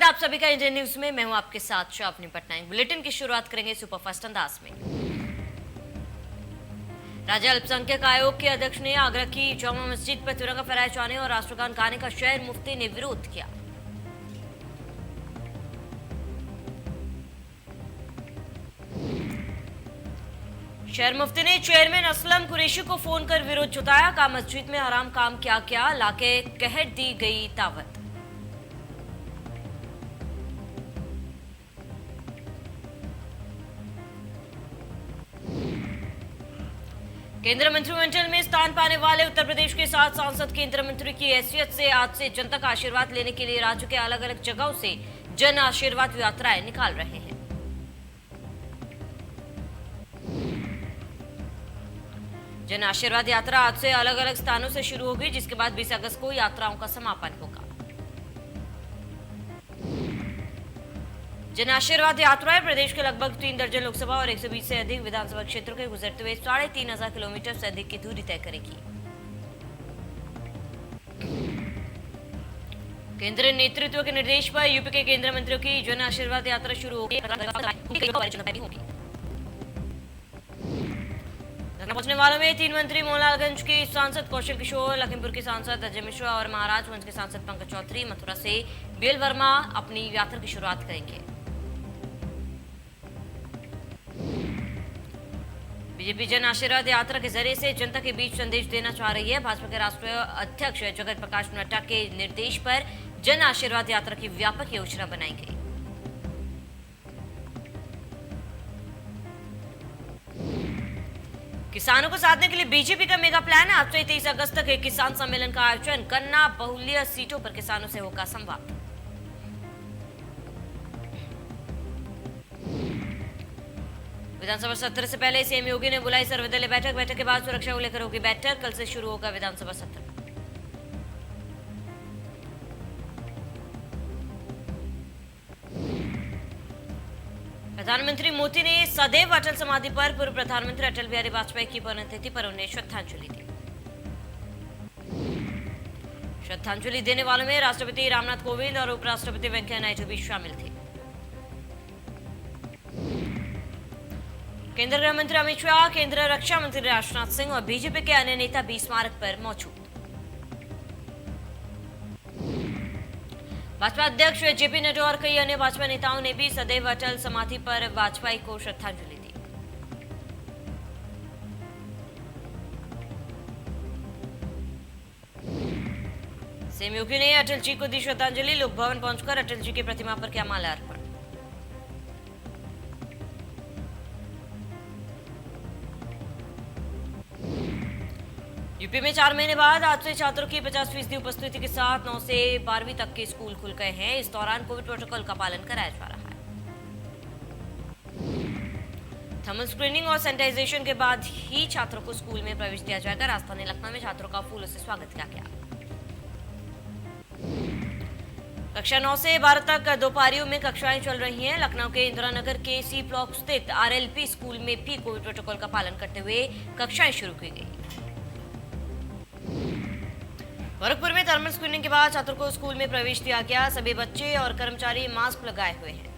है आप सभी का इंडियन न्यूज में। मैं हूं आपके साथ शावनी पटनायक। बुलेटिन की शुरुआत करेंगे सुपरफास्ट अंदाज में। राज्य अल्पसंख्यक आयोग के अध्यक्ष ने आगरा की जामा मस्जिद पर तिरंगा फहराए जाने और राष्ट्रगान गाने का शहर मुफ्ती ने विरोध किया। शहर मुफ्ती ने चेयरमैन असलम कुरैशी को फोन कर विरोध जताया। कहा मस्जिद में हराम काम क्या लाके कहर दी गई दावत। केंद्र मंत्रिमंडल में स्थान पाने वाले उत्तर प्रदेश के 7 सांसद केंद्र मंत्री की हैसियत से आज से जनता का आशीर्वाद लेने के लिए राज्य के अलग अलग जगहों से जन आशीर्वाद यात्राएं निकाल रहे हैं। जन आशीर्वाद यात्रा आज से अलग अलग स्थानों से शुरू होगी, जिसके बाद 20 अगस्त को यात्राओं का समापन होगा। जन आशीर्वाद यात्राएं प्रदेश के लगभग 3 दर्जन लोकसभा और 120 से अधिक विधानसभा क्षेत्रों के गुजरते हुए 3,500 किलोमीटर से अधिक की दूरी तय करेगी। केंद्रीय नेतृत्व के निर्देश पर यूपी के केंद्रीय मंत्रियों की जन आशीर्वाद यात्रा शुरू होगी। पहुंचने वालों में 3 मंत्री मोहनलालगंज के सांसद कौशल किशोर, लखीमपुर के सांसद अजय मिश्रा और महाराजगंज के सांसद पंकज चौधरी, मथुरा से बीएल वर्मा अपनी यात्रा की शुरुआत करेंगे। बीजेपी जन आशीर्वाद यात्रा के जरिए से जनता के बीच संदेश देना चाह रही है। भाजपा के राष्ट्रीय अध्यक्ष जगत प्रकाश नड्डा के निर्देश पर जन आशीर्वाद यात्रा की व्यापक योजना बनाई गई। किसानों को साधने के लिए बीजेपी का मेगा प्लान है। आज से 23 अगस्त तक एक किसान सम्मेलन का आयोजन करना, बहुल्य सीटों पर किसानों से होगा संवाद। विधानसभा सत्र से पहले सीएम योगी ने बुलाई सर्वदलीय बैठक के बाद सुरक्षा को लेकर होगी बैठक। कल से शुरू होगा विधानसभा सत्र। प्रधानमंत्री मोदी ने सदैव अटल समाधि पर पूर्व प्रधानमंत्री अटल बिहारी वाजपेयी की पुण्यतिथि पर उन्हें श्रद्धांजलि दी। श्रद्धांजलि देने वालों में राष्ट्रपति रामनाथ कोविंद और उपराष्ट्रपति वेंकैया नायडू भी शामिल थे। केंद्रीय गृह मंत्री अमित शाह, केंद्रीय रक्षा मंत्री राजनाथ सिंह और बीजेपी के अन्य नेता भी स्मारक पर मौजूद। भाजपा अध्यक्ष जेपी नड्डा और कई अन्य भाजपा नेताओं ने भी सदैव अटल समाधि पर वाजपेयी को श्रद्धांजलि दी। सीएम योगी ने अटल जी को दी श्रद्धांजलि। लोक भवन पहुंचकर अटल जी की प्रतिमा पर किया माल्यार्पण। यूपी में 4 महीने बाद आज से छात्रों की 50% उपस्थिति के साथ 9 से 12वीं तक के स्कूल खुल गए हैं। इस दौरान कोविड प्रोटोकॉल का पालन कराया जा रहा है। थर्मल स्क्रीनिंग और सैनिटाइजेशन के बाद ही छात्रों को स्कूल में प्रवेश दिया जाएगा। राजधानी लखनऊ में छात्रों का फूलों से स्वागत किया गया। कक्षा 9 से 12 तक 2 पारियों में कक्षाएं चल रही हैं। लखनऊ के इंदिरा नगर के सी ब्लॉक स्थित आरएलपी स्कूल में भी कोविड प्रोटोकॉल का पालन करते हुए कक्षाएं शुरू की गई। गोरखपुर में थर्मल स्क्रीनिंग के बाद छात्रों को स्कूल में प्रवेश दिया गया। सभी बच्चे और कर्मचारी मास्क लगाए हुए हैं।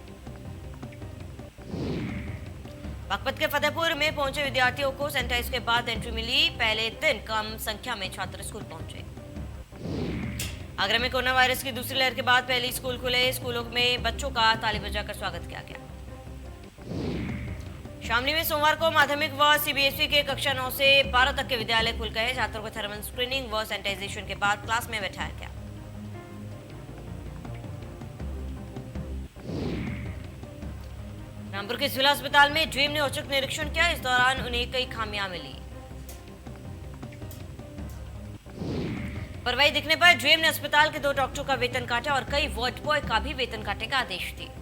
बागपत के फतेहपुर में पहुंचे विद्यार्थियों को सैनिटाइज के बाद एंट्री मिली। पहले दिन कम संख्या में छात्र स्कूल पहुंचे। आगरा में कोरोना वायरस की दूसरी लहर के बाद पहले स्कूल खुले। स्कूलों में बच्चों का ताली बजाकर स्वागत किया गया। शामली में सोमवार को माध्यमिक व सीबीएसई के कक्षा 9 से 12 तक के विद्यालय खुल गए। छात्रों को थर्मल स्क्रीनिंग व सैनिटाइजेशन के बाद क्लास में बैठाया गया। रामपुर के जिला अस्पताल में ड्रीम ने औचक निरीक्षण किया। इस दौरान उन्हें कई खामियां मिली। परवाही दिखने पर ड्रीम ने अस्पताल के 2 डॉक्टरों का वेतन काटा और कई वार्ड बॉय का भी वेतन काटने का आदेश दिया।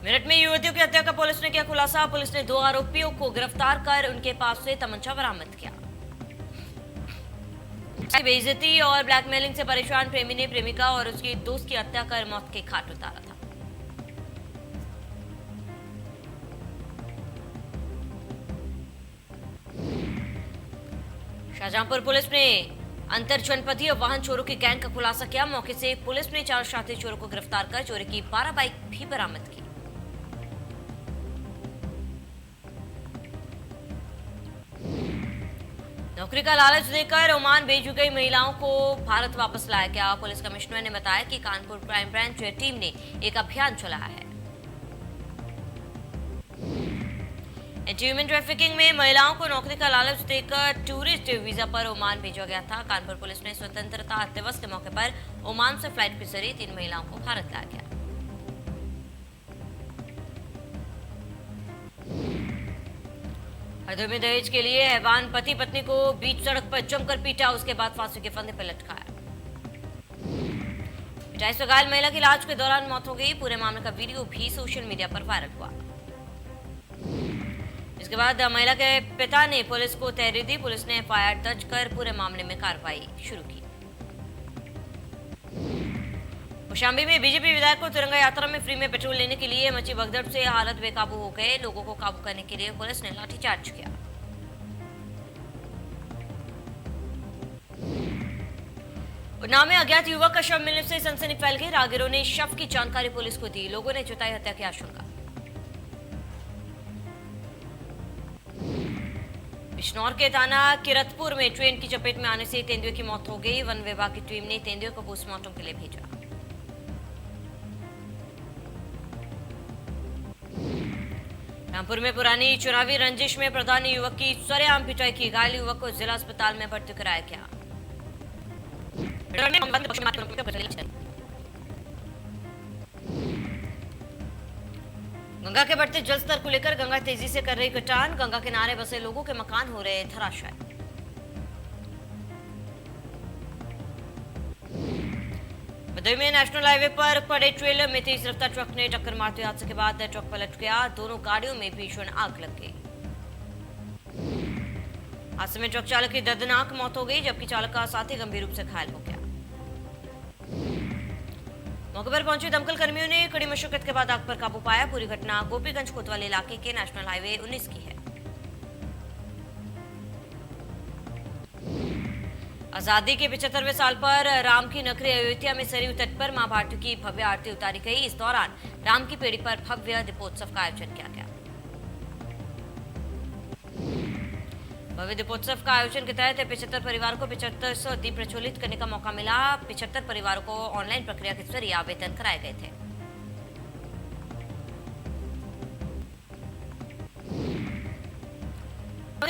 मेरठ में युवतियों की हत्या का पुलिस ने किया खुलासा। पुलिस ने 2 आरोपियों को गिरफ्तार कर उनके पास से तमंचा बरामद किया। बेइज्जती और ब्लैकमेलिंग से परेशान प्रेमी ने प्रेमिका और उसके दोस्त की हत्या कर मौत के घाट उतारा था। शाहजहांपुर पुलिस ने अंतर जनपदीय वाहन चोरों की गैंग का खुलासा किया। मौके से पुलिस ने 4 शातिर चोरों को गिरफ्तार कर चोरी की 12 बाइक भी बरामद की। नौकरी का लालच देकर ओमान भेजी गई महिलाओं को भारत वापस लाया गया। पुलिस कमिश्नर ने बताया कि कानपुर क्राइम ब्रांच टीम ने एक अभियान चलाया है। ह्यूमन ट्रैफिकिंग में महिलाओं को नौकरी का लालच देकर टूरिस्ट वीजा पर ओमान भेजा गया था। कानपुर पुलिस ने स्वतंत्रता दिवस के मौके पर ओमान से फ्लाइट के जरिए 3 महिलाओं को भारत लाया गया। हरदोई में दहेज के लिए हैवान पति पत्नी को बीच सड़क पर जमकर पीटा, उसके बाद फांसी के फंदे पर लटकाया। पिटाई से घायल महिला की इलाज के दौरान मौत हो गई। पूरे मामले का वीडियो भी सोशल मीडिया पर वायरल हुआ। इसके बाद महिला के पिता ने पुलिस को तहरीर दी। पुलिस ने एफआईआर दर्ज कर पूरे मामले में कार्रवाई शुरू की। कौशाम्बी में बीजेपी विधायक को तिरंगा यात्रा में फ्री में पेट्रोल लेने के लिए मची भगदड़ से हालत बेकाबू हो गए। लोगों को काबू करने के लिए पुलिस ने लाठीचार्ज किया। उन्नाव में अज्ञात युवक का शव मिलने से सनसनी फैल गई। राहगीरों ने शव की जानकारी पुलिस को दी। लोगों ने जताई हत्या की आशंका। बिजनौर के थाना किरतपुर में ट्रेन की चपेट में आने से तेंदुए की मौत हो गई। वन विभाग की टीम ने तेंदुए को पोस्टमार्टम के लिए भेजा। रामपुर में पुरानी चुनावी रंजिश में प्रधानी युवक की सरेआम पिटाई की। घायल युवक को जिला अस्पताल में भर्ती कराया गया। गंगा के बढ़ते जलस्तर को लेकर गंगा तेजी से कर रही कटान। गंगा किनारे बसे लोगों के मकान हो रहे धराशायी। भदोही में नेशनल हाईवे पर पड़े ट्रेलर में तेज रफ्तार ट्रक ने टक्कर मारते हुए हादसे के बाद ट्रक पलट गया। दोनों गाड़ियों में भीषण आग लग गई। हादसे में ट्रक चालक की दर्दनाक मौत हो गई, जबकि चालक का साथी गंभीर रूप से घायल हो गया। मौके पर पहुंचे दमकल कर्मियों ने कड़ी मशक्कत के बाद आग पर काबू पाया। पूरी घटना गोपीगंज कोतवाली इलाके के नेशनल हाईवे 19 की है। आजादी के 75वें साल पर राम की नगरी अयोध्या में सरयू तट पर मां भारती की भव्य आरती उतारी गई। इस दौरान राम की पेड़ी पर भव्य दीपोत्सव का आयोजन किया गया। भव्य दीपोत्सव का आयोजन के तहत 75 परिवारों को 7500 दीप प्रज्वलित करने का मौका मिला। 75 परिवारों को ऑनलाइन प्रक्रिया के जरिए आवेदन कराए गए थे।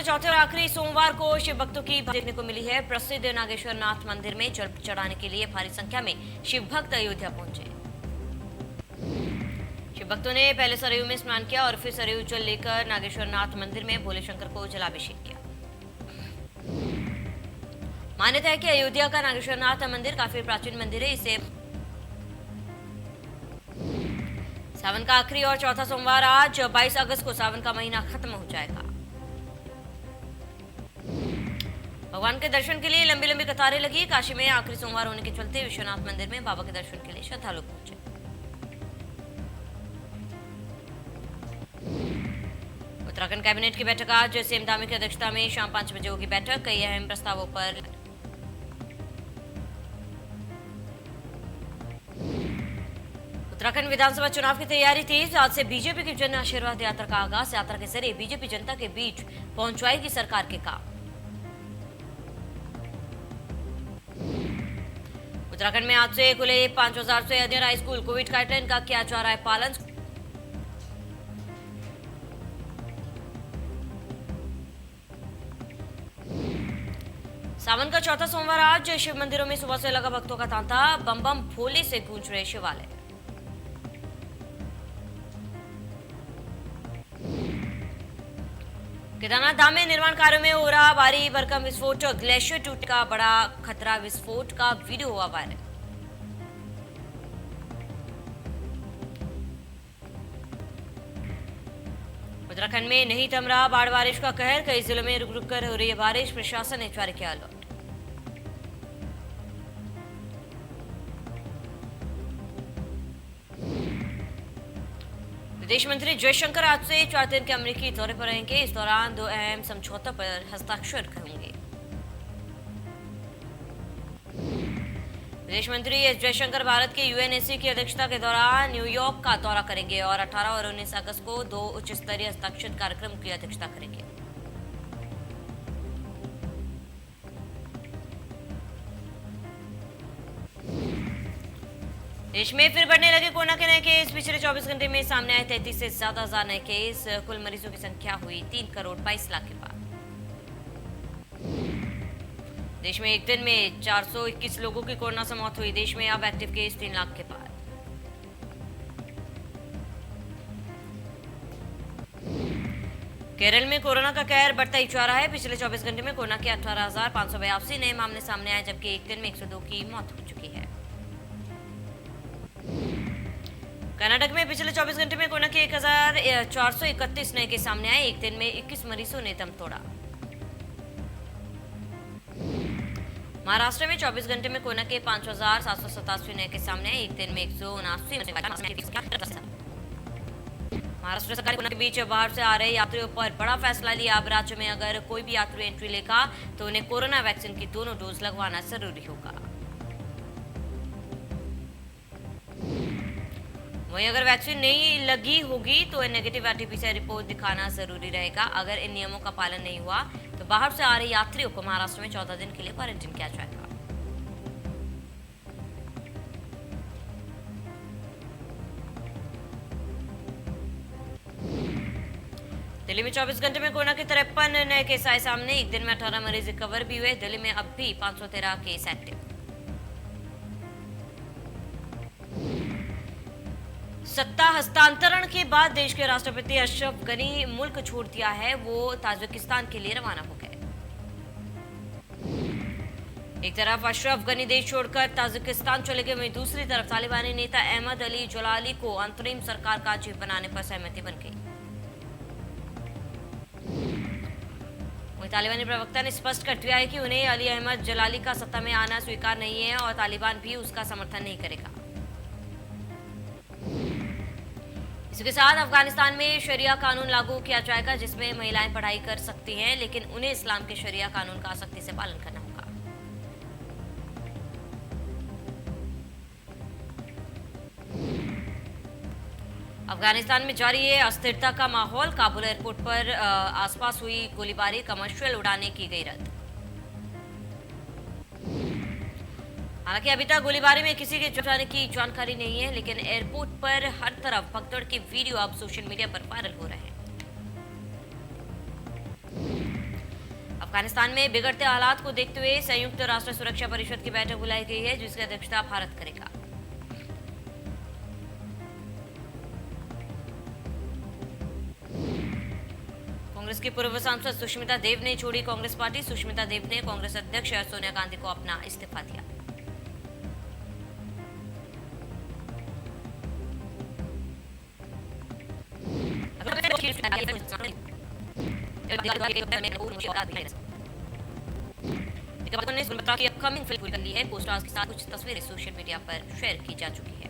चौथे और आखिरी सोमवार को शिव भक्तों की देखने को मिली है। प्रसिद्ध नागेश्वर नाथ मंदिर में जल चढ़ाने के लिए भारी संख्या में शिव भक्त अयोध्या पहुंचे। शिव भक्तों ने पहले सरयू में स्नान किया और फिर सरयू जल लेकर नागेश्वर नाथ मंदिर में भोले शंकर को जलाभिषेक किया। मान्यता है कि अयोध्या का नागेश्वर नाथ मंदिर काफी प्राचीन मंदिर है। इसे सावन का आखिरी और चौथा सोमवार आज 22 अगस्त को सावन का महीना खत्म हो जाएगा। भगवान के दर्शन के लिए लंबी लंबी कतारें लगी। काशी में आखिरी सोमवार होने के चलते विश्वनाथ मंदिर में बाबा के दर्शन के लिए श्रद्धालु पहुंचे। उत्तराखंड कैबिनेट की बैठक आज सीएम धामी की अध्यक्षता में शाम 5 बजे होगी बैठक। कई अहम प्रस्तावों पर उत्तराखंड विधानसभा चुनाव की तैयारी तेज। आज से बीजेपी की जन आशीर्वाद यात्रा का आगाज। यात्रा के जरिए बीजेपी जनता के बीच पहुंचवाएगी सरकार के काम। उत्तराखंड में आज से खुले 5000 से अधिक हाई स्कूल। कोविड गाइडलाइन का किया जा रहा है पालन। सावन का चौथा सोमवार आज शिव मंदिरों में सुबह से लगा भक्तों का तांता। बम बम भोले से गूंज रहे शिवालय। केदारनाथ धाम में निर्माण कार्यों में हो रहा भारी भरकम विस्फोट। ग्लेशियर टूटने का बड़ा खतरा। विस्फोट का वीडियो हुआ वायरल। उत्तराखंड में नहीं थम रहा बाढ़ बारिश का कहर। कई जिलों में रुक रुक कर हो रही है बारिश। प्रशासन ने जारी किया अलर्ट। विदेश मंत्री जयशंकर आज से 4 दिन के अमेरिकी दौरे पर रहेंगे। इस दौरान 2 अहम समझौतों पर हस्ताक्षर होंगे। विदेश मंत्री एस जयशंकर भारत के यूएनएससी की अध्यक्षता के दौरान न्यूयॉर्क का दौरा करेंगे और 18 और 19 अगस्त को 2 उच्च स्तरीय हस्ताक्षर कार्यक्रम की अध्यक्षता करेंगे। देश में फिर बढ़ने लगे कोरोना के नए केस। पिछले 24 घंटे में सामने आए 33 से ज्यादा हजार नए केस। कुल मरीजों की संख्या हुई 3 करोड़ 22 लाख के पार। देश में एक दिन में 421 लोगों की कोरोना से मौत हुई। देश में अब एक्टिव केस 3 लाख के पार। केरल में कोरोना का कहर बढ़ता ही जा रहा है। पिछले 24 घंटे में कोरोना के 18,582 नए मामले सामने आए, जबकि एक दिन में 102 की मौत हो चुकी है। कर्नाटक में पिछले 24 घंटे में कोरोना के 1,431 नए केस सामने आए। एक दिन में 21 मरीजों ने दम तोड़ा। महाराष्ट्र में 24 घंटे में कोरोना के 5,787 नए केस सामने आए। एक दिन में 179। महाराष्ट्र सरकार कोरोना के बीच बाहर से आ रहे यात्रियों पर बड़ा फैसला लिया। अब राज्य में अगर कोई भी यात्री एंट्री लेगा तो उन्हें कोरोना वैक्सीन की दोनों डोज लगवाना जरूरी होगा। वहीं अगर वैक्सीन नहीं लगी होगी तो नेगेटिव आरटीपीसीआर रिपोर्ट दिखाना जरूरी रहेगा। अगर इन नियमों का पालन नहीं हुआ तो बाहर से आ रहे यात्रियों को महाराष्ट्र में 14 दिन के लिए क्वारंटीन किया जाएगा। दिल्ली में 24 घंटे में कोरोना के 53 नए केस आए सामने। एक दिन में 18 मरीज रिकवर भी हुए। दिल्ली में अब भी 513 केस एक्टिव। सत्ता हस्तांतरण के बाद देश के राष्ट्रपति अशरफ गनी मुल्क छोड़ दिया है। वो ताजिकिस्तान के लिए रवाना हो गए। एक तरफ अशरफ गनी देश छोड़कर ताजिकिस्तान चले गए, वहीं दूसरी तरफ तालिबानी नेता अहमद अली जलाली को अंतरिम सरकार का चीफ बनाने पर सहमति बन गई। वहीं तालिबानी प्रवक्ता ने स्पष्ट कर दिया है कि उन्हें अली अहमद जलाली का सत्ता में आना स्वीकार नहीं है और तालिबान भी उसका समर्थन नहीं करेगा। इसके साथ अफगानिस्तान में शरिया कानून लागू किया जाएगा, जिसमें महिलाएं पढ़ाई कर सकती हैं, लेकिन उन्हें इस्लाम के शरिया कानून का सख्ती से पालन करना होगा। अफगानिस्तान में जारी है अस्थिरता का माहौल। काबुल एयरपोर्ट पर आसपास हुई गोलीबारी, कमर्शियल उड़ानें की गई रद्द। हालांकि अभी तक गोलीबारी में किसी के जाने की जानकारी नहीं है, लेकिन एयरपोर्ट पर हर तरफ भगदड़ के वीडियो अब सोशल मीडिया पर वायरल हो रहे हैं। अफगानिस्तान में बिगड़ते हालात को देखते हुए संयुक्त राष्ट्र सुरक्षा परिषद की बैठक बुलाई गई है, जिसकी अध्यक्षता भारत करेगा। कांग्रेस की पूर्व सांसद सुष्मिता देव ने छोड़ी कांग्रेस पार्टी। सुष्मिता देव ने कांग्रेस अध्यक्ष सोनिया गांधी को अपना इस्तीफा दिया। अपकमिंग फिल्म कर ली है। पोस्टर्स के साथ कुछ तस्वीरें सोशल मीडिया पर शेयर की जा चुकी है।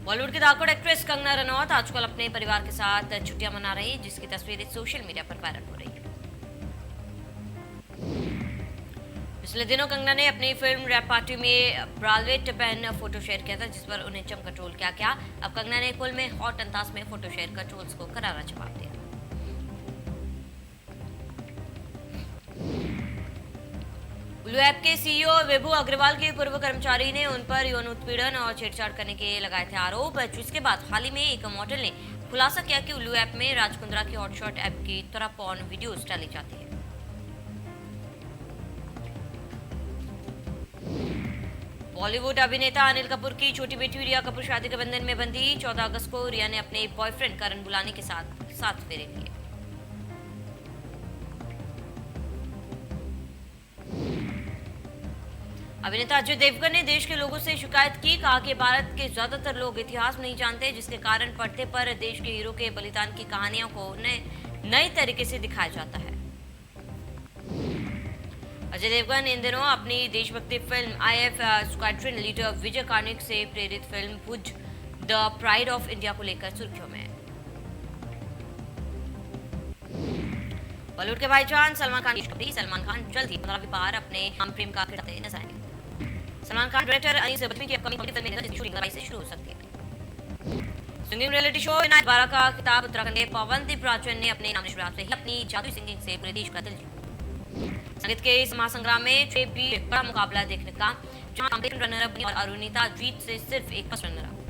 बॉलीवुड की धाकड़ एक्ट्रेस कंगना रनौत आजकल अपने परिवार के साथ छुट्टियां मना रही, जिसकी तस्वीरें सोशल मीडिया पर वायरल हो रही है। पिछले दिनों कंगना ने अपनी फिल्म रैप पार्टी में ब्रालेट पहन फोटो शेयर किया था, जिस पर उन्हें चमका ट्रोल किया गया। अब कंगना ने कुल में हॉट अंदाज में फोटो शेयर कर ट्रोल्स को करारा जवाब दिया। उल्लू ऐप के सीईओ विभू अग्रवाल के पूर्व कर्मचारी ने उन पर यौन उत्पीड़न और छेड़छाड़ करने के लगाए थे आरोप, जिसके बाद हाल ही में एक मॉडल ने खुलासा किया कि उल्लू ऐप में राज कुंद्रा की हॉटशॉट ऐप की तरह पॉर्न वीडियोस डाली जाती है। बॉलीवुड अभिनेता अनिल कपूर की छोटी बेटी रिया कपूर शादी के बंधन में बंधी। 14 अगस्त को रिया ने अपने बॉयफ्रेंड करण बुलानी के साथ 7 फेरे लिए। अभिनेता अजय देवगन ने देश के लोगों से शिकायत की। कहा कि भारत के ज्यादातर लोग इतिहास नहीं जानते, जिसके कारण पर्दे पर देश के हीरो के बलिदान की कहानियों को नए तरीके से दिखाया जाता है। अजय देवगन इन दिनों अपनी देशभक्ति फिल्म आईएफ स्क्वाड्रन लीडर विजय कार्निक से प्रेरित film Bhuj the pride of India को लेकर सुर्खियों में। बॉलीवुड के भाईजान सलमान खान की खुशखबरी। सलमान खान जल्द ही 15वीं बार अपने हम प्रेम का किरदार नजर आएंगे। सलमान खान डायरेक्टर अनीस बख्शी की अपकमिंग फिल्म में जिसकी शूटिंग 22 से शुरू हो सकती है। सिंगिंग रियलिटी शो इनायत बारा का खिताब उत्तराखंड के पवनदीप राजन ने अपने नाम शुरुआत से ही अपनी जादुई सिंगिंग से पूरे देश का दिल जीता। संगीत के इस महासंग्राम में छह भी बड़ा मुकाबला देखने का, जहां कॉम्पिटिशन रनर अप बनी और अरुणिता जीत से सिर्फ एक फर्स्ट रनर अप।